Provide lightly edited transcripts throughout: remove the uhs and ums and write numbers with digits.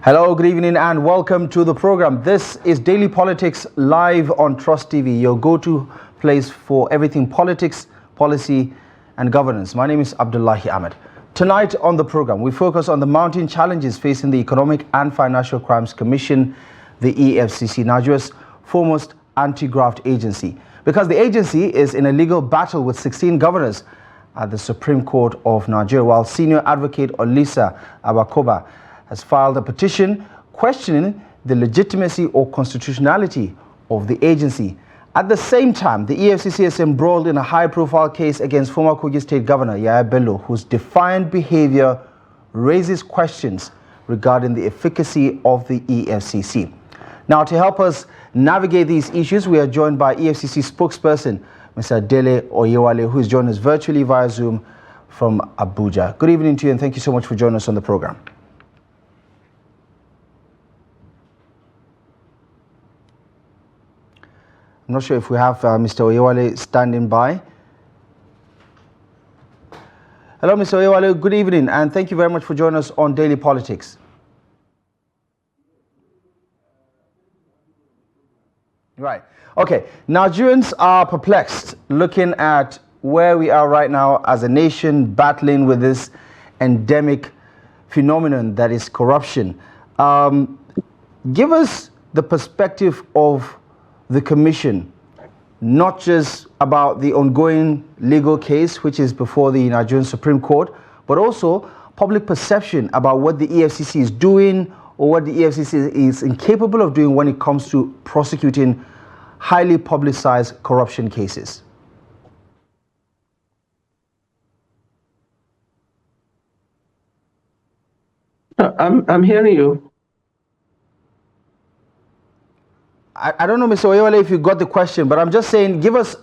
Hello, good evening and welcome to the program. This is Daily Politics live on Trust TV, your go-to place for everything politics, policy and governance. My name is Abdullahi Ahmed. Tonight on the program, we focus on the mounting challenges facing the Economic and Financial Crimes Commission, the EFCC, Nigeria's foremost anti-graft agency, because the agency is in a legal battle with 16 governors at the Supreme Court of Nigeria, while senior advocate Olisa Abakoba has filed a petition questioning the legitimacy or constitutionality of the agency. At the same time, the EFCC is embroiled in a high-profile case against former Kogi State Governor Yahaya Bello, whose defiant behavior raises questions regarding the efficacy of the EFCC. Now, to help us navigate these issues, we are joined by EFCC spokesperson, Mr. Dele Oyewale, who is joined us virtually via Zoom from Abuja. Good evening to you, and thank you so much for joining us on the program. I'm not sure if we have Mr. Oyewale standing by. Hello, Mr. Oyewale. Good evening, and thank you very much for joining us on Daily Politics. Right. Okay. Nigerians are perplexed looking at where we are right now as a nation battling with this endemic phenomenon that is corruption. Give us the perspective of the commission, not just about the ongoing legal case, which is before the Nigerian Supreme Court, but also public perception about what the EFCC is doing or what the EFCC is incapable of doing when it comes to prosecuting highly publicized corruption cases. I'm hearing you. I don't know, Mr. Oyewale, if you got the question, but I'm just saying, give us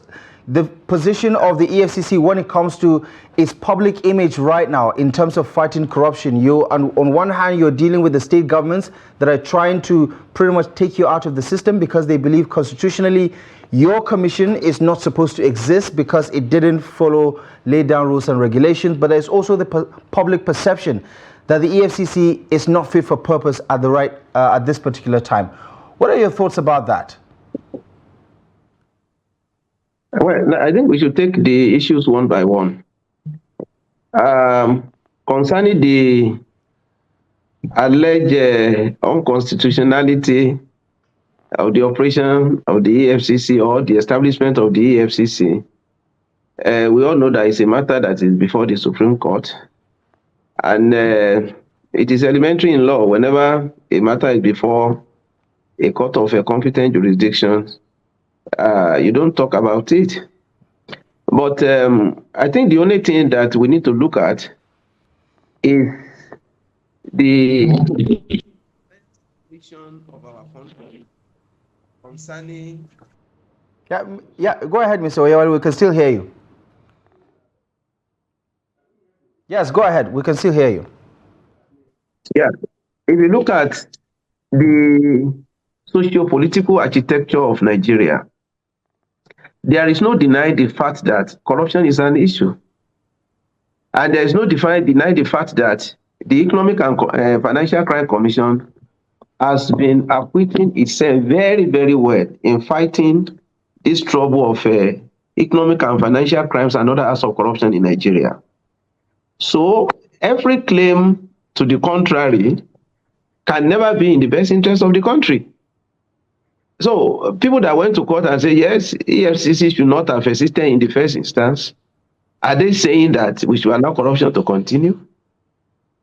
the position of the EFCC when it comes to its public image right now in terms of fighting corruption. On one hand, you're dealing with the state governments that are trying to pretty much take you out of the system because they believe constitutionally your commission is not supposed to exist because it didn't follow laid down rules and regulations. But there's also the public perception that the EFCC is not fit for purpose at this particular time. What are your thoughts about that? Well, I think we should take the issues one by one. Concerning the alleged unconstitutionality of the operation of the EFCC or the establishment of the EFCC, we all know that it's a matter that is before the Supreme Court. And it is elementary in law, whenever a matter is before a court of a competent jurisdiction, you don't talk about it. But I think the only thing that we need to look at is the position of our country concerning. Yeah, go ahead, Mr. Oyewale. We can still hear you. Yes, go ahead. We can still hear you. Yeah, if you look at the socio-political architecture of Nigeria, there is no denying the fact that corruption is an issue. And there is no denying the fact that the Economic and Financial Crime Commission has been acquitting itself very, very well in fighting this trouble of economic and financial crimes and other acts of corruption in Nigeria. So every claim to the contrary can never be in the best interest of the country. So people that went to court and say, yes, EFCC should not have existed in the first instance, are they saying that we should allow corruption to continue?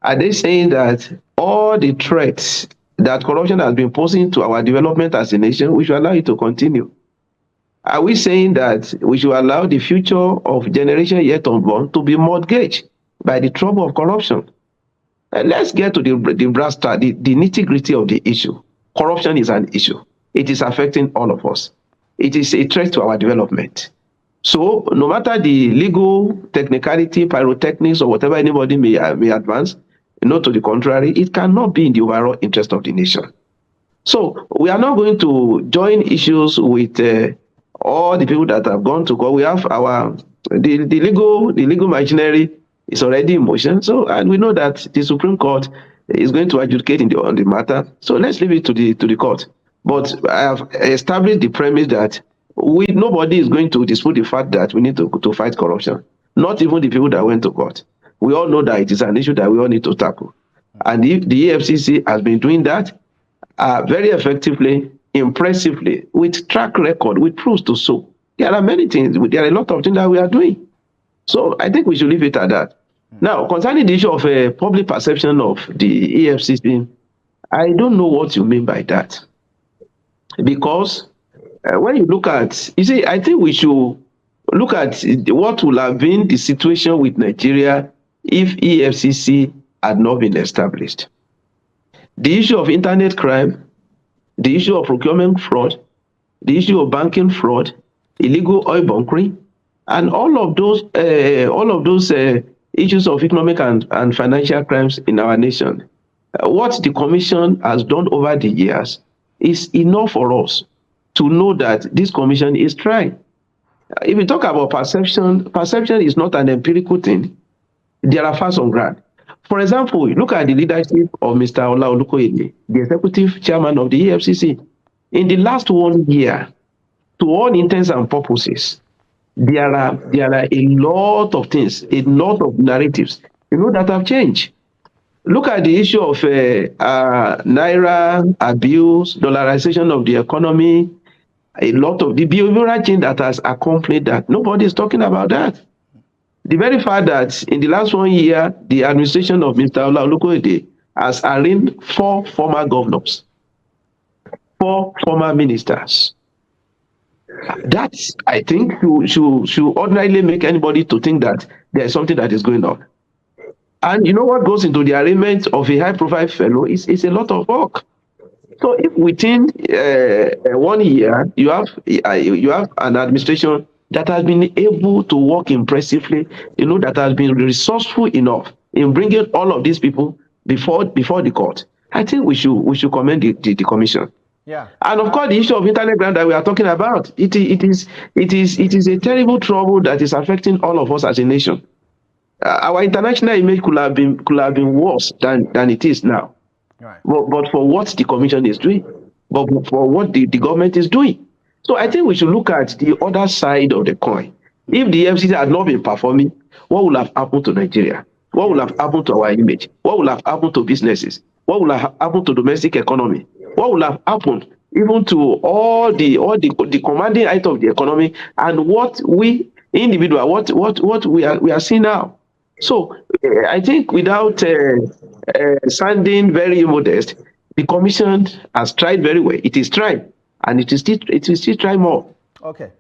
Are they saying that all the threats that corruption has been posing to our development as a nation, we should allow it to continue? Are we saying that we should allow the future of generation yet unborn to be mortgaged by the trouble of corruption? And let's get to the brass tack, the nitty-gritty of the issue. Corruption is an issue. It is affecting all of us. It is a threat to our development. So no matter the legal technicality, pyrotechnics, or whatever anybody may advance, to the contrary, it cannot be in the overall interest of the nation. So we are not going to join issues with all the people that have gone to court. We have the legal machinery is already in motion. So, and we know that the Supreme Court is going to adjudicate on the matter. So let's leave it to the court. But I have established the premise that nobody is going to dispute the fact that we need to fight corruption. Not even the people that went to court. We all know that it is an issue that we all need to tackle. And if the EFCC has been doing that very effectively, impressively, with track record, with proofs to show. There are many things, there are a lot of things that we are doing. So I think we should leave it at that. Now, concerning the issue of public perception of the EFCC, I don't know what you mean by that. Because when you look at, you see, I think we should look at what will have been the situation with Nigeria if EFCC had not been established. The issue of internet crime, the issue of procurement fraud, the issue of banking fraud, illegal oil bunkering, and all of those issues of economic and financial crimes in our nation. What the commission has done over the years is enough for us to know that this commission is trying. If you talk about perception is not an empirical thing. There are facts on ground. For example, look at the leadership of Mr. Oyewale, the executive chairman of the EFCC. In the last 1 year, to all intents and purposes, there are a lot of things, a lot of narratives, that have changed. Look at the issue of naira abuse, dollarization of the economy, a lot of the behavioral change that has accompanied that. Nobody is talking about that. The very fact that in the last 1 year, the administration of Mr. Oyewale has arraigned 4 former governors, 4 former ministers. That, I think, should ordinarily make anybody to think that there is something that is going on. And you know what goes into the arraignment of a high-profile fellow is a lot of work. So if within 1 year you have an administration that has been able to work impressively, that has been resourceful enough in bringing all of these people before the court, I think we should commend the commission. Yeah. And of course, the issue of internet crime that we are talking about, it is a terrible trouble that is affecting all of us as a nation. Our international image could have been worse than it is now. Right. But for what the commission is doing, but for what the government is doing. So I think we should look at the other side of the coin. If the EFCC had not been performing, what would have happened to Nigeria? What would have happened to our image? What would have happened to businesses? What would have happened to domestic economy? What would have happened even to all the commanding height of the economy and what we individual, what we are seeing now? So I think without sounding very modest, the commission has tried very well. It is trying, and it will still try more. Okay.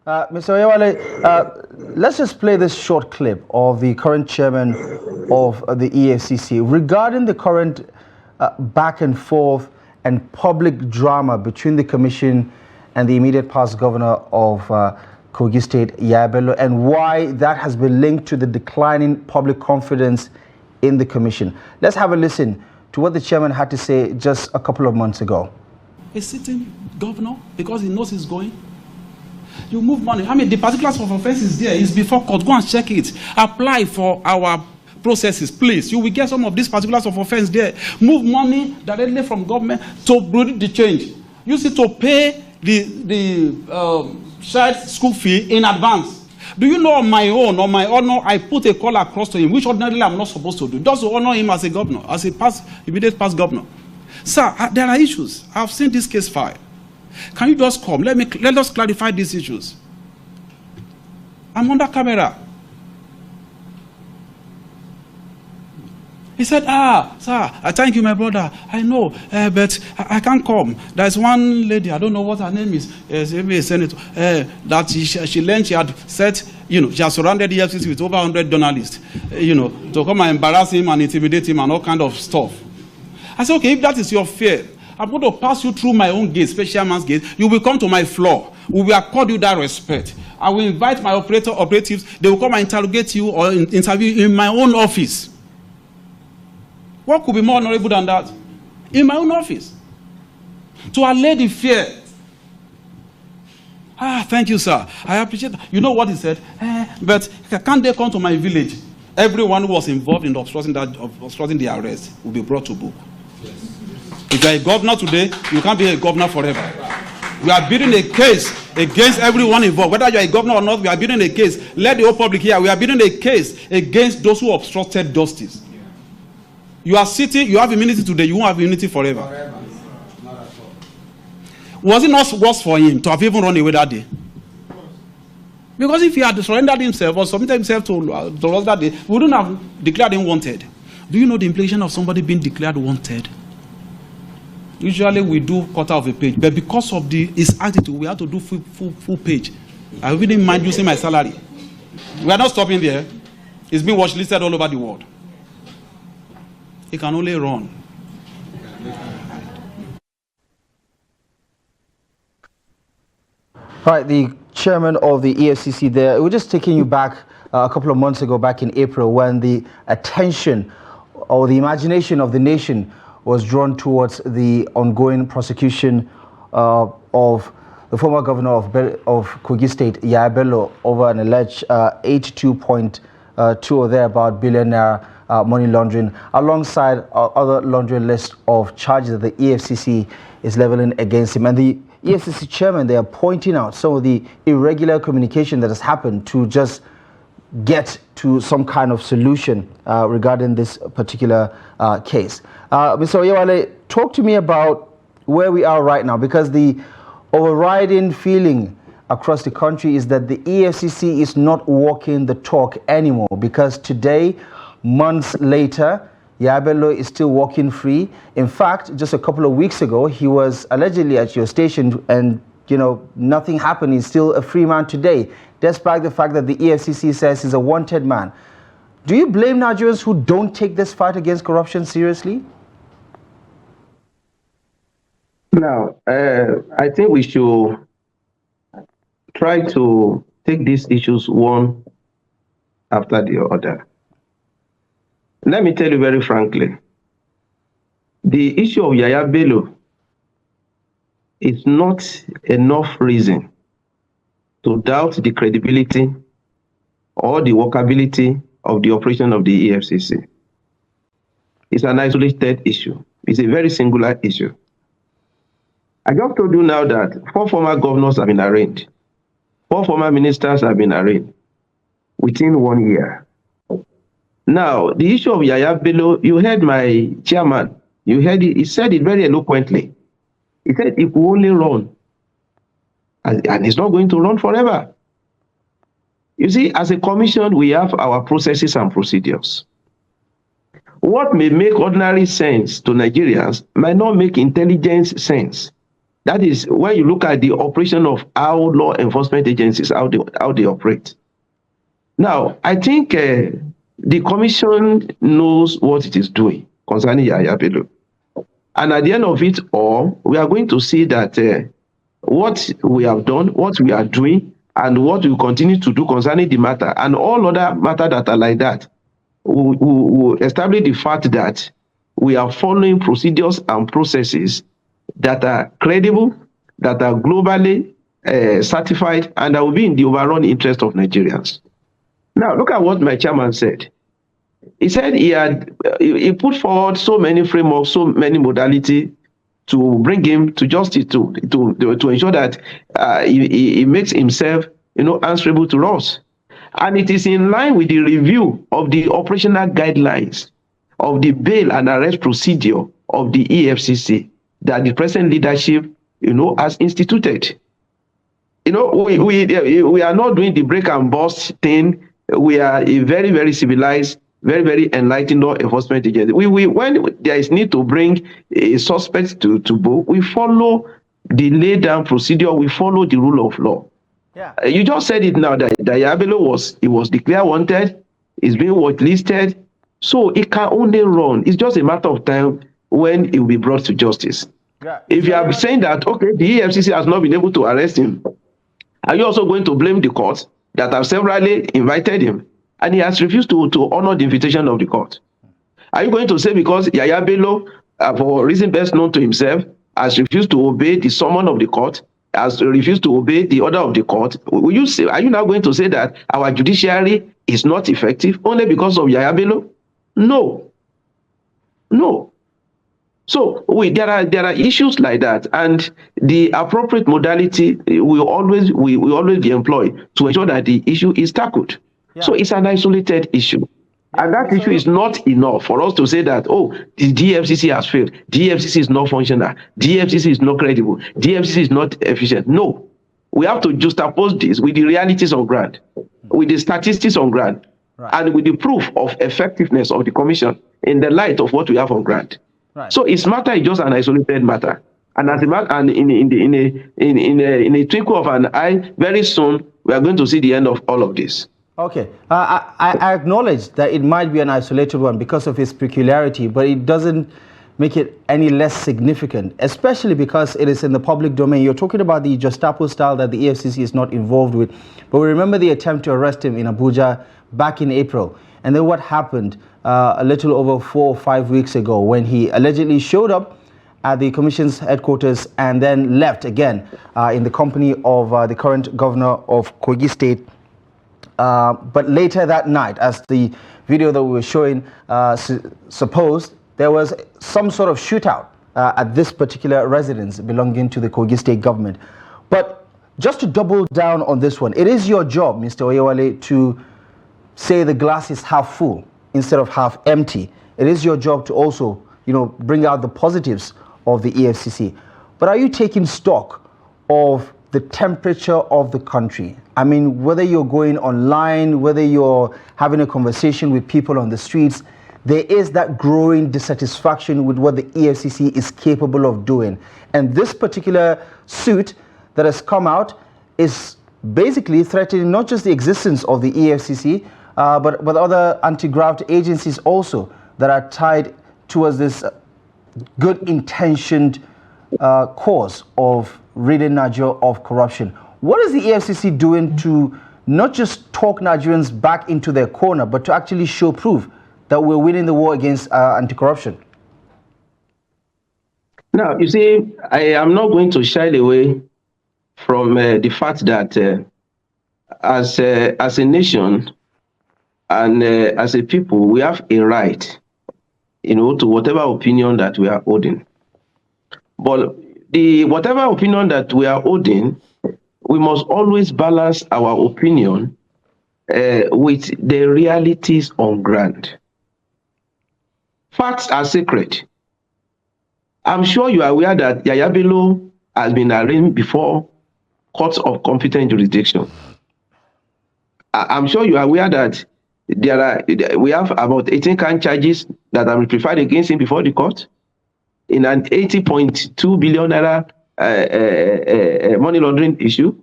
Mr. Oyewale, let's just play this short clip of the current chairman of the EFCC regarding the current back and forth and public drama between the commission and the immediate past governor of Kogi State, Yahaya Bello, and why that has been linked to the declining public confidence in the commission. Let's have a listen to what the chairman had to say just a couple of months ago. A sitting governor, because he knows he's going, you move money. I mean, the particulars of offense is there. It's before court. Go and check it. Apply for our processes, please. You will get some of these particulars of offense there. Move money directly from government to bring the change. Use it to pay the child school fee in advance. Do you know on my honor, I put a call across to him, which ordinarily I'm not supposed to do, just to honor him as a governor, as a immediate past governor. Sir, there are issues. I've seen this case file. Can you just come? Let us clarify these issues. I'm under camera. He said, sir, I thank you, my brother. I know, but I can't come. There's one lady, I don't know what her name is, maybe a senator, that she learned she had said, she has surrounded the EFCC with over 100 journalists, to come and embarrass him and intimidate him and all kind of stuff. I said, okay, if that is your fear, I'm going to pass you through my own gate, special man's gate. You will come to my floor. We will accord you that respect. I will invite my operatives. They will come and interrogate you or interview you in my own office. What could be more honorable than that? In my own office. To allay the fear. Thank you, sir. I appreciate that. You know what he said? But can't they come to my village? everyone who was involved in obstructing the arrest will be brought to book. If you are a governor today, you can't be a governor forever. We are building a case against everyone involved. Whether you are a governor or not, we are building a case. Let the whole public hear. We are building a case against those who obstructed justice. You are sitting, you have immunity today, you won't have immunity forever. Was it not worse for him to have even run away that day? Because if he had surrendered himself or submitted himself to us that day, we wouldn't have declared him wanted. Do you know the implication of somebody being declared wanted? Usually we do quarter of a page, but because of his attitude, we have to do full page. I wouldn't mind using my salary. We are not stopping there. It's been watch listed all over the world. He can only run. Right, the chairman of the EFCC there, we're just taking you back a couple of months ago, back in April, when the attention or the imagination of the nation was drawn towards the ongoing prosecution of the former governor of Kogi State, Yahaya Bello, over an alleged 82.2 or thereabout billion naira money laundering, alongside other laundry list of charges that the EFCC is leveling against him. And the EFCC chairman, they are pointing out some of the irregular communication that has happened to just get to some kind of solution regarding this particular case. Mr. Oyewale, talk to me about where we are right now, because the overriding feeling across the country is that the EFCC is not walking the talk anymore, because today, months later, Yahaya Bello is still walking free. In fact, just a couple of weeks ago, he was allegedly at your station and, you know, nothing happened. He's still a free man today, despite the fact that the EFCC says he's a wanted man. Do you blame Nigerians who don't take this fight against corruption seriously? Now, I think we should try to take these issues one after the other. Let me tell you very frankly, the issue of Yahaya Bello is not enough reason to doubt the credibility or the workability of the operation of the EFCC. It's an isolated issue. It's a very singular issue. I just told you now that 4 former governors have been arraigned. 4 former ministers have been arraigned within 1 year. Now, the issue of Yahaya Bello, you heard my chairman, you heard it, he said it very eloquently. He said it will only run, and it's not going to run forever. You see, as a commission, we have our processes and procedures. What may make ordinary sense to Nigerians might not make intelligence sense. That is, when you look at the operation of how law enforcement agencies, how they operate. Now, I think the commission knows what it is doing concerning Yahaya Bello. And at the end of it all, we are going to see that what we have done, what we are doing, and what we continue to do concerning the matter, and all other matters that are like that, will establish the fact that we are following procedures and processes that are credible, that are globally certified, and that will be in the overall interest of Nigerians. Now, look at what my chairman said. He said he put forward so many frameworks, so many modalities to bring him to justice, to ensure that he makes himself, answerable to us. And it is in line with the review of the operational guidelines of the bail and arrest procedure of the EFCC that the present leadership, has instituted. We are not doing the break and bust thing. We are a very, very civilized, very, very enlightened law enforcement agency. When there is need to bring a suspect to book, we follow the laid down procedure. We follow the rule of law. Yeah. You just said it now that Yahaya Bello was declared wanted. He's being whitelisted, so it can only run. It's just a matter of time when it will be brought to justice. Yeah. If you are saying that, okay, the EFCC has not been able to arrest him, are you also going to blame the court that have severally invited him and he has refused to honor the invitation of the court? Are you going to say because Yahaya Bello, for a reason best known to himself, has refused to obey the summon of the court, has refused to obey the order of the court? Are you now going to say that our judiciary is not effective only because of Yahaya Bello? No. No. So there are issues like that, and the appropriate modality will always be employed to ensure that the issue is tackled. Yeah. So it's an isolated issue. Yeah, and that issue is not enough for us to say that, oh, the EFCC has failed, the EFCC is not functional, the EFCC is not credible, the EFCC is not efficient. No. We have to juxtapose this with the realities on ground, with the statistics on ground, right, and with the proof of effectiveness of the commission in the light of what we have on ground. Right. So its matter is just an isolated matter, and as a matter, and in a twinkle of an eye, very soon we are going to see the end of all of this. Okay, I acknowledge that it might be an isolated one because of its peculiarity, but it doesn't make it any less significant, especially because it is in the public domain. You're talking about the Gestapo style that the EFCC is not involved with, but we remember the attempt to arrest him in Abuja back in April, and then what happened a little over 4 or 5 weeks ago when he allegedly showed up at the commission's headquarters and then left again in the company of the current governor of Kogi State. But later that night, as the video that we were showing supposed, there was some sort of shootout at this particular residence belonging to the Kogi State government. But just to double down on this one, it is your job, Mr. Oyewale, to say the glass is half full instead of half empty. It is your job to also, bring out the positives of the EFCC. But are you taking stock of the temperature of the country? I mean, whether you're going online, whether you're having a conversation with people on the streets, there is that growing dissatisfaction with what the EFCC is capable of doing. And this particular suit that has come out is basically threatening not just the existence of the EFCC, but other anti-graft agencies also that are tied towards this good-intentioned cause of ridding Nigeria of corruption. What is the EFCC doing to not just talk Nigerians back into their corner, but to actually show proof that we're winning the war against anti-corruption? Now, you see, I am not going to shy away from the fact that as a nation and as a people, we have a right, to whatever opinion that we are holding. But whatever opinion that we are holding, we must always balance our opinion with the realities on ground. Facts are sacred. I'm sure you are aware that Yahaya Bello has been arraigned before courts of competent jurisdiction. I'm sure you are aware that we have about 18 count charges that are preferred against him before the court in an 80.2 billion naira money laundering issue.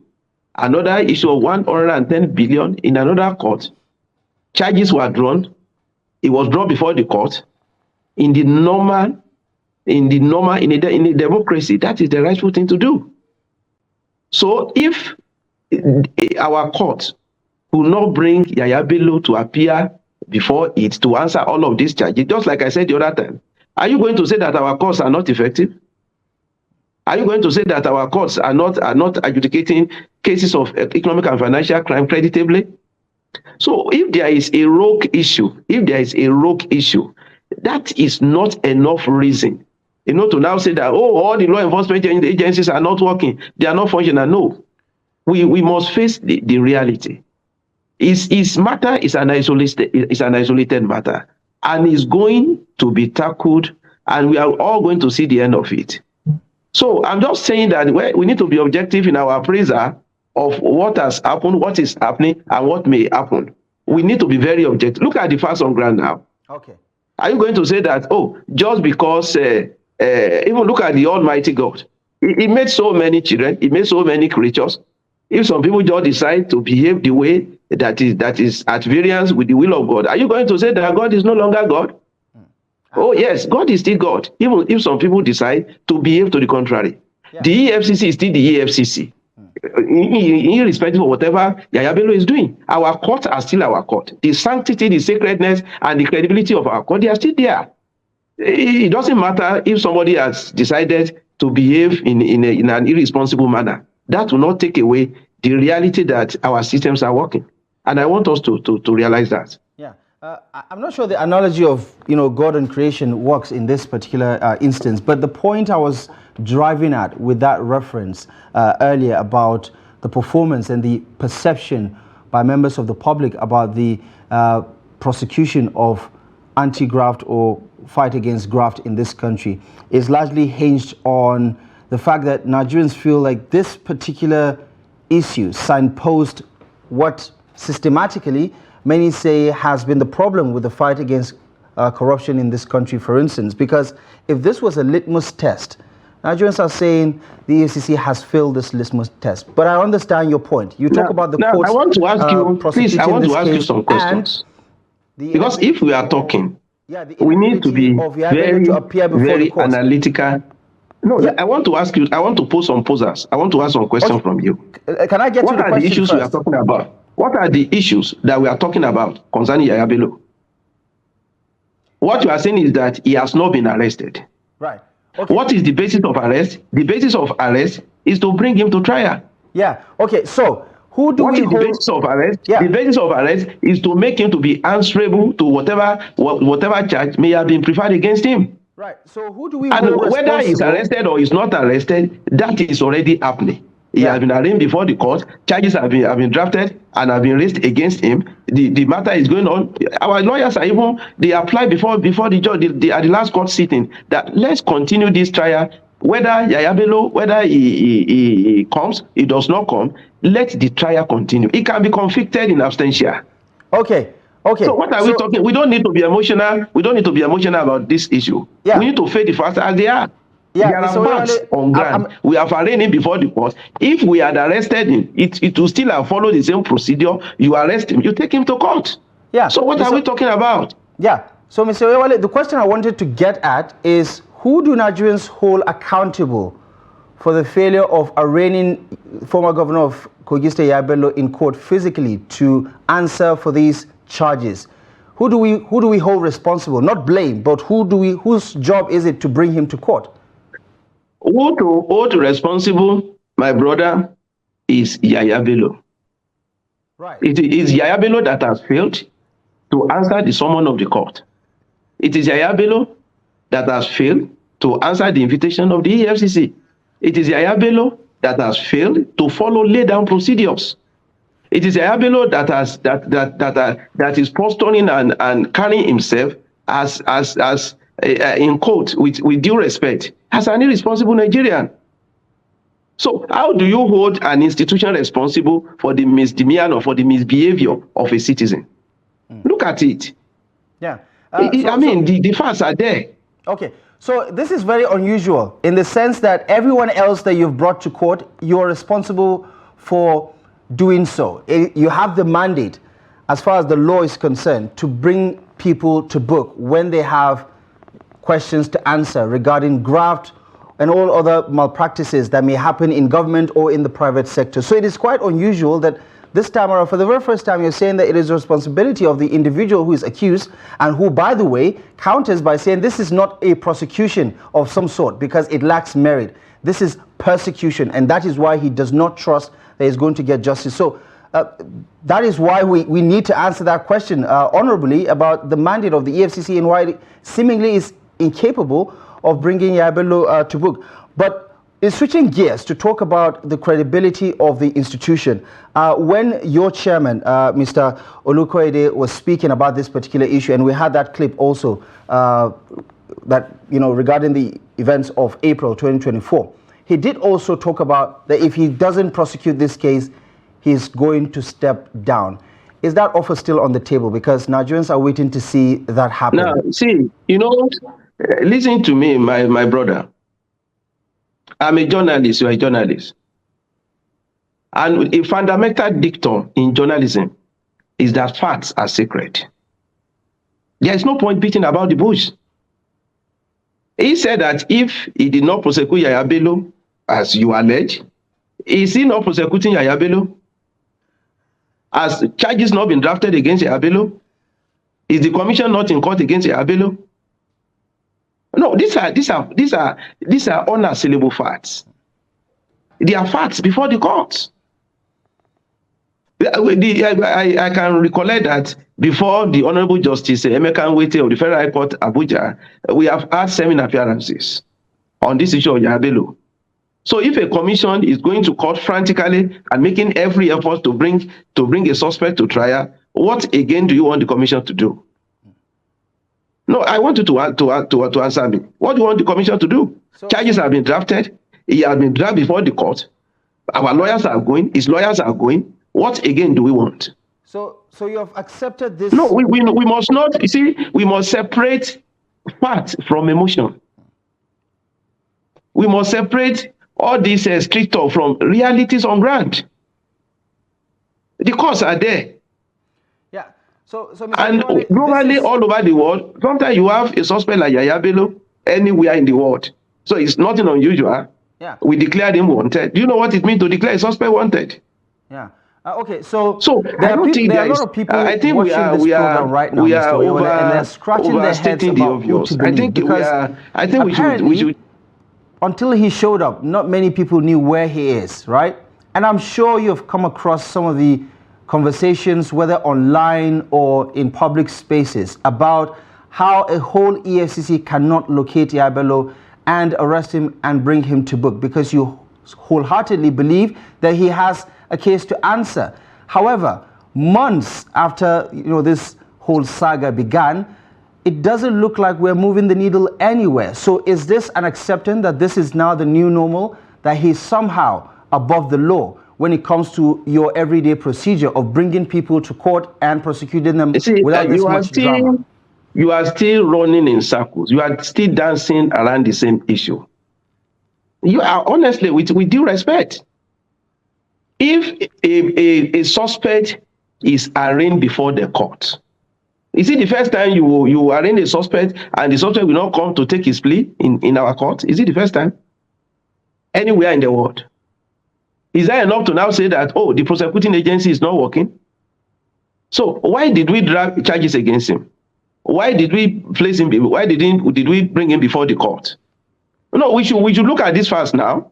Another issue of 110 billion in another court. Charges were drawn. It was brought before the court. In a democracy, that is the rightful thing to do. So if our court will not bring Yahaya Bello to appear before it to answer all of these charges, just like I said the other time, are you going to say that our courts are not effective? Are you going to say that our courts are not adjudicating cases of economic and financial crime creditably? So if there is a rogue issue, that is not enough reason, to now say that, all the law enforcement agencies are not working, they are not functional. No, we must face the reality. His matter is an isolated matter, and is going to be tackled, and we are all going to see the end of it. So I'm just saying that we need to be objective in our appraisal of what has happened, what is happening, and what may happen. We need to be very objective. Look at the facts on ground now. Okay. Are you going to say that, just because, even look at the Almighty God. He made so many children, he made so many creatures. If some people just decide to behave the way that is at variance with the will of God, are you going to say that God is no longer God? Oh, yes, God is still God, even if some people decide to behave to the contrary. Yeah. The EFCC is still the EFCC. Irrespective of whatever Yahaya Bello is doing, our courts are still our court. The sanctity, the sacredness, and the credibility of our court, they are still there. It doesn't matter if somebody has decided to behave in an irresponsible manner. That will not take away the reality that our systems are working. And I want us to realize that. Yeah, I'm not sure the analogy of God and creation works in this particular instance, but the point I was driving at with that reference earlier about the performance and the perception by members of the public about the prosecution of anti-graft or fight against graft in this country is largely hinged on the fact that Nigerians feel like this particular issue signpost what systematically many say has been the problem with the fight against corruption in this country, for instance, because if this was a litmus test, Nigerians are saying the EFCC has failed this litmus test. But I understand your point. You talk about the courts. I want to ask you, please, I want to ask you some questions. Because if we are talking, we need to be very analytical. No, I want to ask you, I want to pose some posers. I want to ask some questions from you. Can I get to the question? What are the issues we are talking about? What are the issues that we are talking about concerning Yahaya Bello? What you are saying is that he has not been arrested. Right. Okay. What is the basis of arrest? The basis of arrest is to bring him to trial. Yeah. Okay. So who do we hold? The basis of arrest? Yeah. The basis of arrest is to make him to be answerable to whatever charge may have been preferred against him. Right. So who do we hold responsible? And whether he's arrested or he's not arrested, that is already happening. He has been arraigned before the court. Charges have been drafted and have been raised against him. The matter is going on. Our lawyers are even, they applied before the judge at the last court sitting that let's continue this trial. Whether Yahaya Bello, whether he comes, he does not come, let the trial continue. He can be convicted in absentia. Okay. Okay. So what are we talking? We don't need to be emotional. We don't need to be emotional about this issue. Yeah. We need to face the facts as they are. Yeah, there are facts on ground. We have arraigned him before the court. If we had arrested him, it will still have followed the same procedure. You arrest him, you take him to court. Yeah. So what are we talking about? Yeah. So Mr. Oyewale, the question I wanted to get at is who do Nigerians hold accountable for the failure of arraigning former governor of Kogi State Yahaya Bello in court physically to answer for these charges? Who do we hold responsible? Not blame, but whose job is it to bring him to court? Who to hold responsible, my brother, is Yahaya Bello. Right. It is Yahaya Bello that has failed to answer the summons of the court. It is Yahaya Bello that has failed to answer the invitation of the EFCC. It is Yahaya Bello that has failed to follow laid-down procedures. It is Yahaya Bello that is posturing and carrying himself as in quote with due respect as an irresponsible Nigerian. So how do you hold an institution responsible for the misdemeanor or for the misbehavior of a citizen? Look at it. Yeah. The facts are there. Okay. So this is very unusual in the sense that everyone else that you've brought to court, you're responsible for doing so. You have the mandate, as far as the law is concerned, to bring people to book when they have questions to answer regarding graft and all other malpractices that may happen in government or in the private sector. So it is quite unusual that this time around, for the very first time, you're saying that it is the responsibility of the individual who is accused and who, by the way, counters by saying this is not a prosecution of some sort because it lacks merit. This is persecution, and that is why he does not trust that he's going to get justice. So that is why we need to answer that question honorably about the mandate of the EFCC and why it seemingly is incapable of bringing Yahaya Bello to book. But in switching gears to talk about the credibility of the institution, when your chairman, Mr. Olukoyede, was speaking about this particular issue, and we had that clip also that, regarding the events of April 2024, he did also talk about that if he doesn't prosecute this case, he's going to step down. Is that offer still on the table? Because Nigerians are waiting to see that happen. Now, see, listen to me, my brother. I'm a journalist, you're a journalist. And a fundamental dictum in journalism is that facts are sacred. There is no point beating about the bush. He said that if he did not prosecute Yahaya Bello, as you allege, is he not prosecuting Yahaya Bello? Has charges not been drafted against Yahaya Bello? Is the commission not in court against Yahaya Bello? No, these are unassailable facts. They are facts before the courts. I can recollect that before the Honorable Justice Emeka Nwite of the Federal High Court, Abuja, we have had 7 appearances on this issue of Yahaya Bello. So if a commission is going to court frantically and making every effort to bring a suspect to trial, what again do you want the commission to do? No, I want you to answer me. What do you want the commission to do? Charges have been drafted. He has been dragged before the court. Our lawyers are going. His lawyers are going. What again do we want? So you have accepted this? No, we must not. You see, we must separate fact from emotion. We must separate all these street talk from realities on ground. The courts are there. Yeah. So and globally, all over the world, sometimes you have a suspect like Yahaya Bello anywhere in the world. So it's nothing unusual. Yeah. We declared him wanted. Do you know what it means to declare a suspect wanted? Yeah. Okay. So I don't think there are a lot of people I think watching this program right now, Mr. Oyewale, and they're scratching their heads about who to believe. I think we should. Until he showed up, not many people knew where he is, right? And I'm sure you've come across some of the conversations, whether online or in public spaces, about how a whole EFCC cannot locate Yahaya Bello and arrest him and bring him to book because you wholeheartedly believe that he has a case to answer. However, months after this whole saga began, it doesn't look like we're moving the needle anywhere. So is this an acceptance that this is now the new normal, that he's somehow above the law when it comes to your everyday procedure of bringing people to court and prosecuting them without this much drama? You are still running in circles. You are still dancing around the same issue. You are, honestly, with due respect, if a suspect is arraigned before the court, is it the first time you arraign a suspect and the suspect will not come to take his plea in our court? Is it the first time? Anywhere in the world? Is that enough to now say that, oh, the prosecuting agency is not working? So why did we drag charges against him? Why did we place him? Why did we bring him before the court? No, we should look at this first now.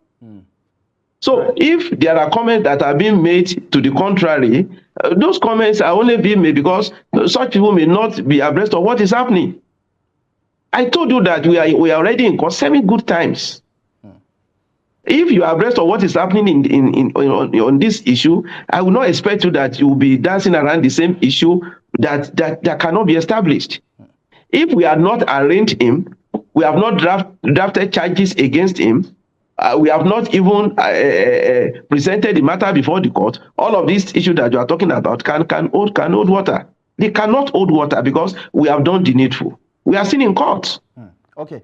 So if there are comments that are being made to the contrary, those comments are only being made because such people may not be abreast of what is happening. I told you that we are already in court 7 good times. If you are abreast of what is happening on this issue, I will not expect you that you will be dancing around the same issue that cannot be established. If we have not arraigned him, we have not drafted charges against him, we have not even presented the matter before the court, all of these issues that you are talking about can hold water. They cannot hold water because we have done the needful. We are still in court. Okay.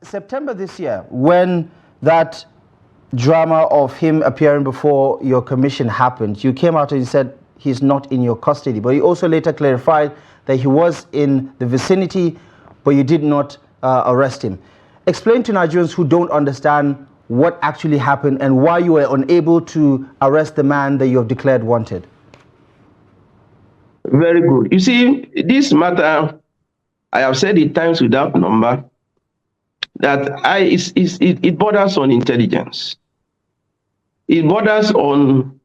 September this year, when that drama of him appearing before your commission happened, you came out and you said he's not in your custody, but you also later clarified that he was in the vicinity, but you did not arrest him. Explain to Nigerians who don't understand what actually happened and why you were unable to arrest the man that you have declared wanted. Very good. You see, this matter, I have said it times without number, that it borders on intelligence. It borders on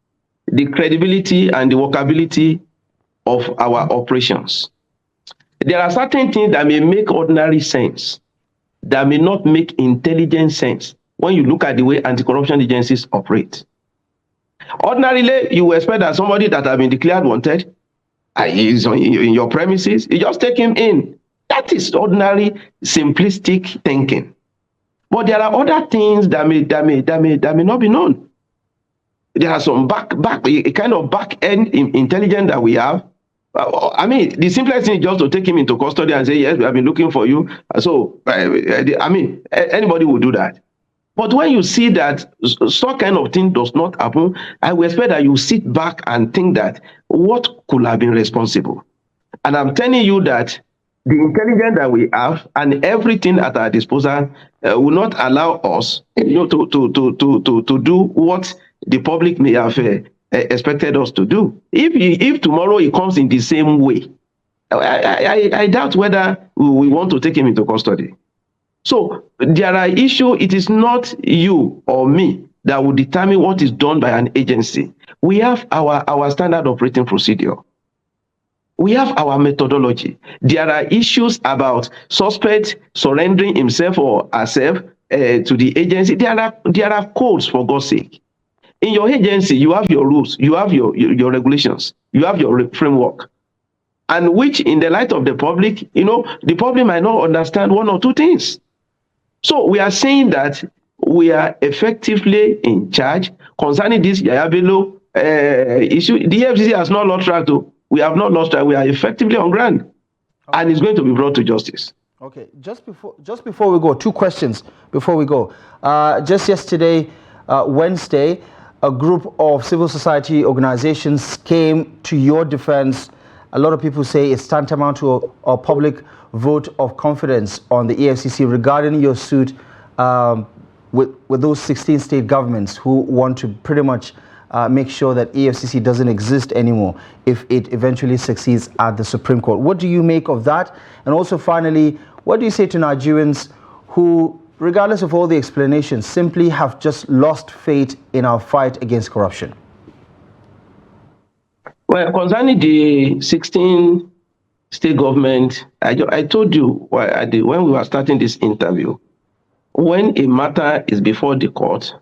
the credibility and the workability of our operations. There are certain things that may make ordinary sense, that may not make intelligent sense when you look at the way anti-corruption agencies operate. Ordinarily, you expect that somebody that has been declared wanted is in your premises, you just take him in. That is ordinary, simplistic thinking. But there are other things that may not be known. There are some a kind of back-end intelligence that we have. I mean, the simplest thing is just to take him into custody and say, yes, we have been looking for you. So, I mean, anybody would do that. But when you see that such kind of thing does not happen, I will expect that you sit back and think that what could have been responsible. And I'm telling you that the intelligence that we have and everything at our disposal will not allow us, to do what the public may have expected us to do. If tomorrow it comes in the same way, I doubt whether we want to take him into custody. So there are issues. It is not you or me that will determine what is done by an agency. We have our standard operating procedure. We have our methodology. There are issues about suspect surrendering himself or herself to the agency. There are codes, for God's sake. In your agency, you have your rules, you have your regulations, you have your framework. And which, in the light of the public, the public might not understand one or two things. So we are saying that we are effectively in charge concerning this Yahaya Bello issue. The EFCC has not lost track, though. We have not lost track. We are effectively on ground, okay, and it's going to be brought to justice. Okay, just before we go, two questions before we go. Just yesterday, Wednesday, a group of civil society organizations came to your defense. A lot of people say it's tantamount to a public vote of confidence on the EFCC regarding your suit with those 16 state governments who want to pretty much make sure that EFCC doesn't exist anymore if it eventually succeeds at the Supreme Court. What do you make of that? And also, finally, what do you say to Nigerians who, regardless of all the explanations, simply have just lost faith in our fight against corruption? Well, concerning the 16 state government, I told you when we were starting this interview, when a matter is before the court,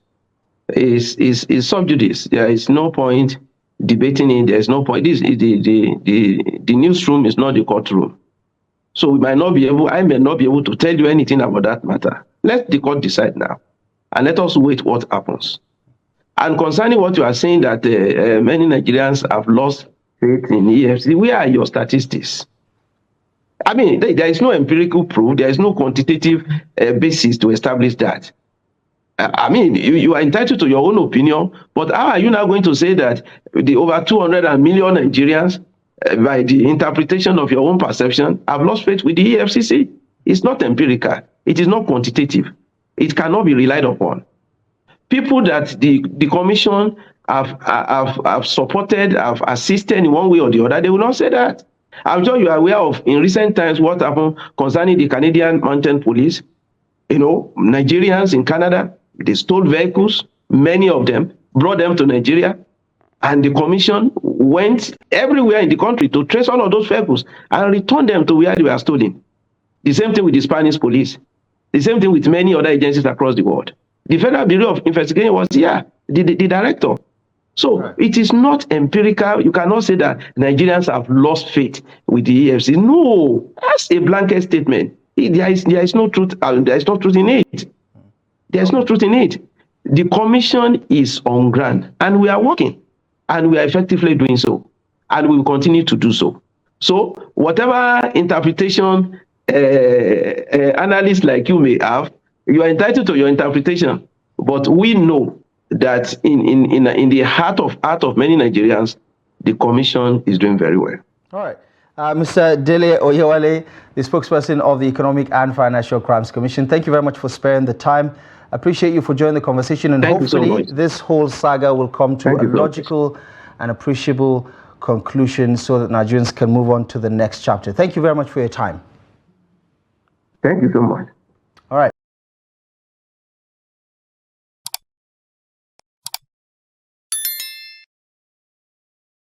is sub judice. There is no point debating it. There is no point. The newsroom is not the courtroom. So I may not be able to tell you anything about that matter. Let the court decide now, and let us wait what happens. And concerning what you are saying, that many Nigerians have lost faith in EFCC, where are your statistics? I mean, there is no empirical proof. There is no quantitative basis to establish that. I mean, you are entitled to your own opinion, but how are you now going to say that the over 200 million Nigerians, by the interpretation of your own perception, have lost faith with the EFCC? It's not empirical. It is not quantitative. It cannot be relied upon. People that the commission have supported, have assisted in one way or the other, they will not say that. I'm sure you are aware of, in recent times, what happened concerning the Canadian Mounted Police. Nigerians in Canada, they stole vehicles, many of them, brought them to Nigeria, and the commission went everywhere in the country to trace all of those vehicles and return them to where they were stolen. The same thing with the Spanish police. The same thing with many other agencies across the world. The Federal Bureau of Investigation was the director. So right. It is not empirical. You cannot say that Nigerians have lost faith with the EFCC. No, that's a blanket statement. There is no truth. There is no truth in it. There is no truth in it. The commission is on ground, and we are working, and we are effectively doing so, and we will continue to do so. So whatever interpretation analysts like you may have, you are entitled to your interpretation. But we know that in the heart of many Nigerians, the commission is doing very well. All right. Mr. Dele Oyewale, the spokesperson of the Economic and Financial Crimes Commission, thank you very much for sparing the time. I appreciate you for joining the conversation, and hopefully this whole saga will come to a logical and appreciable conclusion so that Nigerians can move on to the next chapter. Thank you very much for your time. Thank you so much.